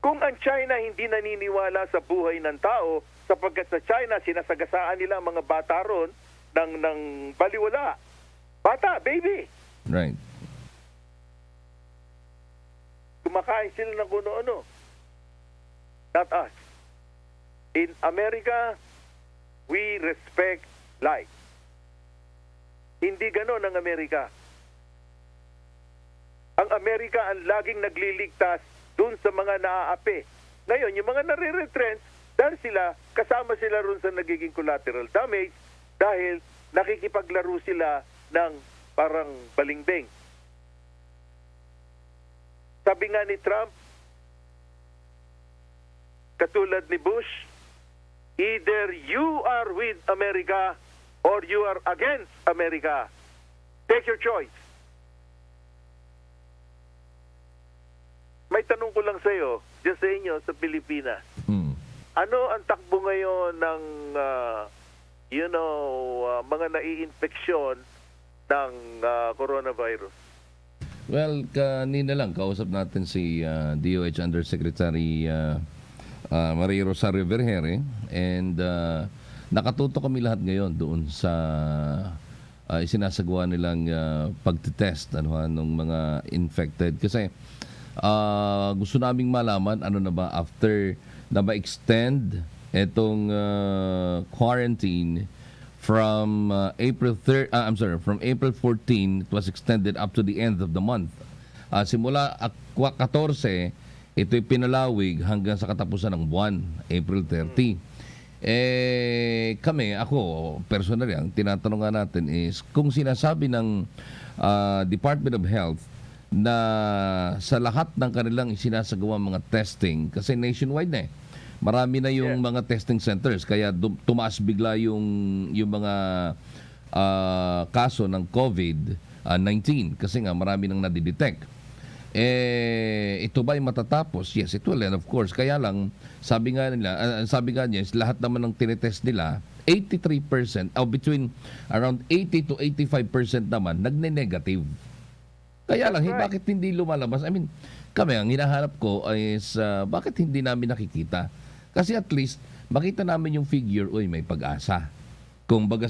Kung ang China hindi naniniwala sa buhay ng tao, sapagkat sa China sinasagasaan nila ang mga bata ron ng baliwala. Bata, baby. Right. Kumakain sila ng kuno-ano. Not us. In America, we respect life. Hindi ganon ang Amerika. Ang Amerika ang laging nagliligtas dun sa mga naaapi. Ngayon, yung mga nare-retrench, dahil kasama sila ron sa nagiging collateral damage dahil nakikipaglaro sila ng parang balingbing. Sabi nga ni Trump, katulad ni Bush, either you are with America or you are against America. Take your choice. May tanong ko lang sa iyo, dyan sa inyo, sa Pilipinas. Ano ang takbo ngayon ng, mga nai-infeksyon ng coronavirus? Well, kanina lang, kausap natin si DOH Undersecretary Maria Rosario Vergere and nakatuto kami lahat ngayon doon sa isinasagawa nilang pagtitest ng mga infected. Kasi gusto naming malaman ano na ba after na ma-extend itong quarantine from April 14 it was extended up to the end of the month. Simula 14 ito'y pinalawig hanggang sa katapusan ng buwan, April 30. Ako personally ang tinatanong nga natin is kung sinasabi ng Department of Health na sa lahat ng kanilang isinasagawa mga testing, kasi nationwide na marami na yung mga testing centers, kaya tumaas bigla yung mga kaso ng COVID-19 kasi nga marami nang nadidetect. Ito ba ay matatapos? Yes, it will, and of course, kaya lang sabi nga niya lahat naman ng tinetest nila 83% o between around 80 to 85% naman nagne-negative. Kaya lang, bakit hindi lumalabas? I mean, kami, ang hinahanap ko is bakit hindi namin nakikita? Kasi at least, makita namin yung figure, may pag-asa. Kung baga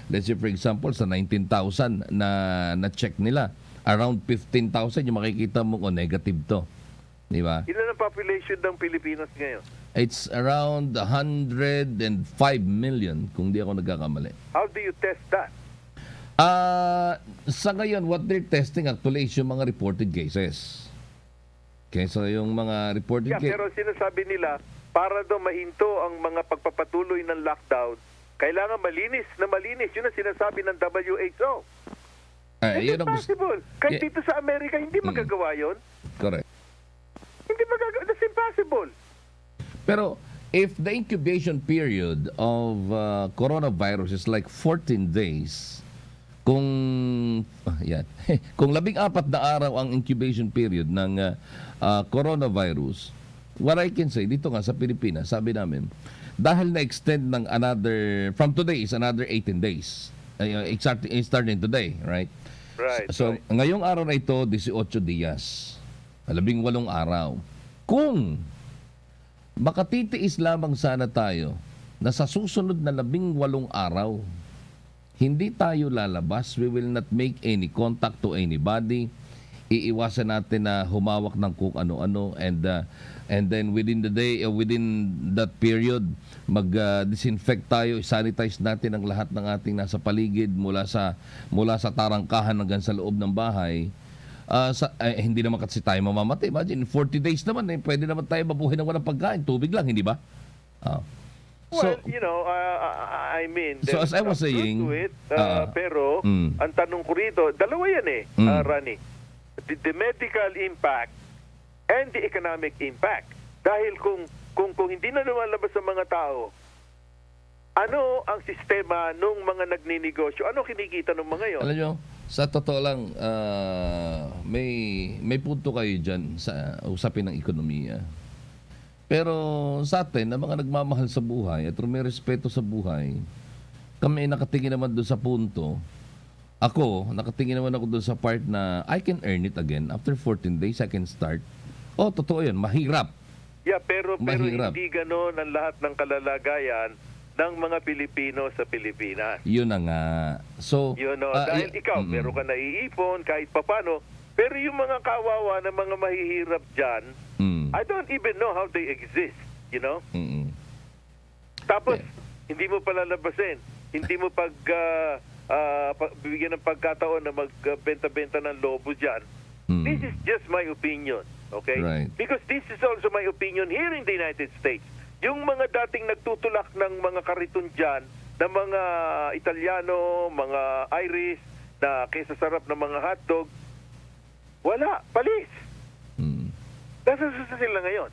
let's say for example, sa 19,000 na check nila, around 15,000 yung makikita mo, negative to. Di ba? Ilan ang population ng Pilipinas ngayon? It's around 105 million, kung di ako nagkakamali. How do you test that? Sa ngayon, what they're testing actually is yung mga reported cases. Okay, so yung mga reported cases. Pero sinasabi nila, para daw mahinto ang mga pagpapatuloy ng lockdown, kailangan malinis. Yun ang sinasabi ng WHO. It's impossible. Kahit dito sa Amerika, hindi magagawa yun. Correct. Hindi magagawa. That's impossible. Pero if the incubation period of coronavirus is like 14 days, kung 14 na araw ang incubation period ng coronavirus, what I can say, dito nga sa Pilipinas, sabi namin, dahil na-extend ng from today is another 18 days. Starting today, right? Right. So, ngayong araw na ito, 18 dias. 18 araw. Kung makatitiis lamang sana tayo na sa susunod na 18 araw, hindi tayo lalabas, we will not make any contact to anybody, iiwasan natin na humawak ng kung ano-ano, and then within the day, within that period, mag-disinfect tayo, sanitize natin ang lahat ng ating nasa paligid mula sa tarangkahan hanggang sa loob ng bahay. Hindi naman kasi tayo mamamatay. Imagine, 40 days naman, pwede naman tayo mabuhay ng walang pagkain. Tubig lang, hindi ba? Well, I mean, so as I was saying, to it, pero ang tanong ko rito, dalawa yan Ronnie. The medical impact and the economic impact. Dahil kung hindi na lumalabas sa mga tao, ano ang sistema nung mga nagninegosyo? Ano kinikita ng mga yon? Alam nyo, sa totoo lang, may punto kayo dyan sa usapin ng ekonomiya. Pero sa atin, na mga nagmamahal sa buhay at may respeto sa buhay, kami nakatingin naman doon sa punto. Ako, nakatingin naman ako doon sa part na I can earn it again. After 14 days, I can start. Oh, totoo yun. Mahirap. Yeah, pero Mahirap. hindi gano'n ang lahat ng kalalagayan ng mga Pilipino sa Pilipinas. Yun na nga. So, dahil ikaw, meron ka naiipon kahit papano, pero yung mga kawawa na mga mahihirap dyan, I don't even know how they exist, Tapos, hindi mo palalabasin. Hindi mo bibigyan ng pagkataon na magbenta-benta ng lobo dyan. This is just my opinion, okay? Right. Because this is also my opinion here in the United States. Yung mga dating nagtutulak ng mga kariton dyan, na mga Italiano, mga Irish, na kaysa sarap ng mga hotdog, wala, palis. Nasasasa sila ngayon.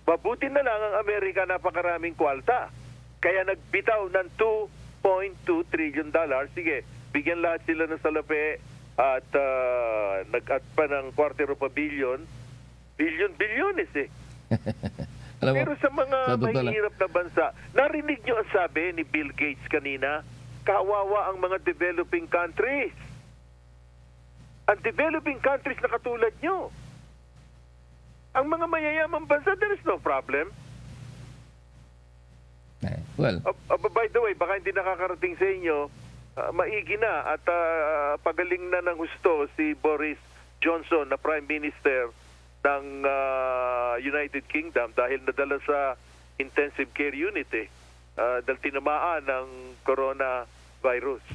Mabuti na lang ang Amerika, napakaraming kwalta. Kaya nagbitaw ng $2.2 trillion. Sige, bigyan lahat sila ng salapi at nag-add pa ng $250 billion. Billion-bilyones Pero sa mga mahihirap na bansa, narinig nyo ang sabi ni Bill Gates kanina, kawawa ang mga developing countries. Ang developing countries na katulad nyo. Ang mga mayayamang bansa, there is no problem. Well, by the way, baka hindi nakakarating sa inyo, maigi na at pagaling na ng husto si Boris Johnson na Prime Minister ng United Kingdom dahil nadala sa intensive care unit dahil tinamaan ng coronavirus.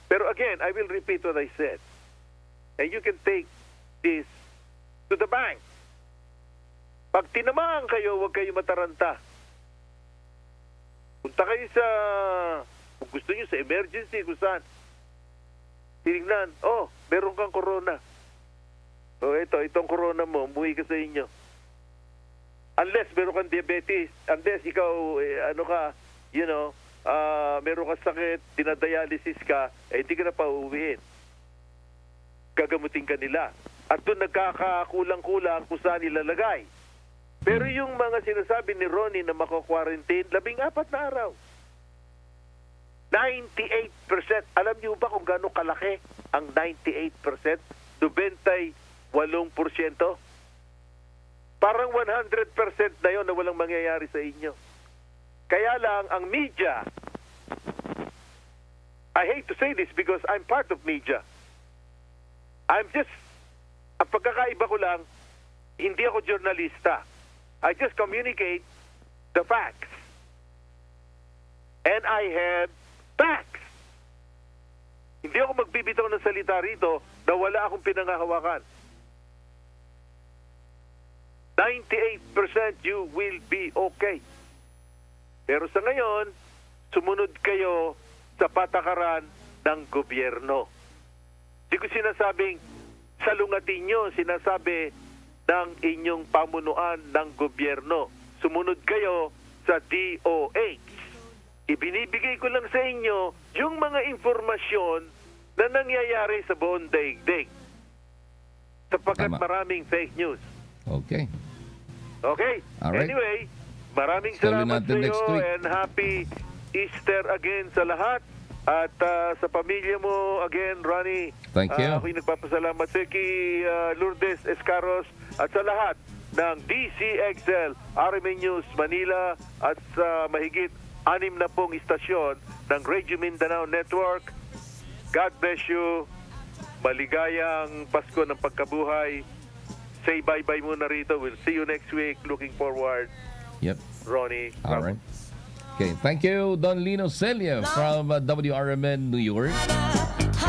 Pero again, I will repeat what I said. And you can take this to the bank. Pag tinamaan kayo, huwag kayo mataranta. Punta kayo kung gusto nyo sa emergency, kung saan. Tinignan, meron kang corona. Itong corona mo, umuwi ka sa inyo. Unless meron kang diabetes, unless ikaw, meron kang sakit, dinadialysis ka, hindi ka na pa uuwiin. Gagamutin ka nila. At doon nagkakakulang-kulang kung saan ilalagay. Pero yung mga sinasabi ni Ronnie na mako-quarantine, 14 na araw. 98%. Alam niyo ba kung gaano kalaki ang 98%? 98%. Parang 100% na yon na walang mangyayari sa inyo. Kaya lang, ang media, I hate to say this because I'm part of media. Ang pagkakaiba ko lang, hindi ako journalista. I just communicate the facts. And I have facts. Hindi ako magbibitaw ng salita rito na wala akong pinangahawakan. 98% you will be okay. Pero sa ngayon, sumunod kayo sa patakaran ng gobyerno. Hindi ko sinasabing salungatin nyo, sinasabi ng inyong pamunuan ng gobyerno. Sumunod kayo sa DOH. Ibinibigay ko lang sa inyo yung mga informasyon na nangyayari sa buong daigdig. Sapagkat maraming fake news. Okay. Okay? Alright. Anyway, maraming Tuloy salamat sa natin next iyo week. and happy Easter again sa lahat. At sa pamilya mo, again, Ronnie, Thank you. ako'y nagpapasalamat sa kay Lourdes Escaros at sa lahat ng DCXL, RMN News Manila at sa mahigit 60 istasyon ng Radio Mindanao Network. God bless you maligayang Pasko ng pagkabuhay. Say bye-bye muna rito. We'll see you next week. Looking forward. Yep. Ronnie. All right. Okay, thank you, Don Lino Celle from WRMN New York.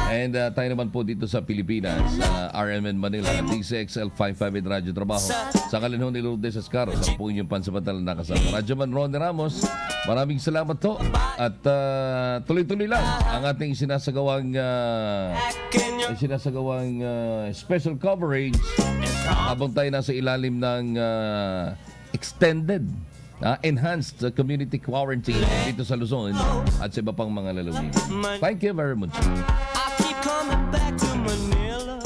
And tayo naman po dito sa Pilipinas, RMN Manila, DCXL 558 Radyo Trabaho. Sa kalinhon ni Lourdes Escaro, sa po inyong pansamantalang nakasama. Radyoman Ronnie Ramos, maraming salamat to. At tuloy-tuloy lang ang ating sinasagawang special coverage habang tayo nasa ilalim ng extended enhanced community quarantine dito sa Luzon at sa iba pang mga lalawigan. Thank you very much. I keep coming back to Manila.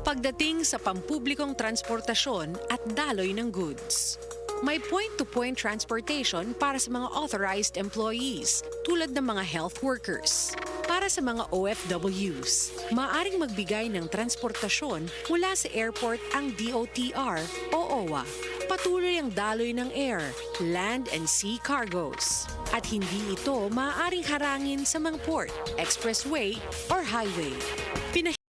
Pagdating sa pampublikong transportasyon at daloy ng goods. May point-to-point transportation para sa mga authorized employees tulad ng mga health workers. Para sa mga OFWs, maaaring magbigay ng transportasyon mula sa airport ang DOTR o OWA. Patuloy ang daloy ng air, land and sea cargoes. At hindi ito maaaring harangin sa mga port, expressway or highway.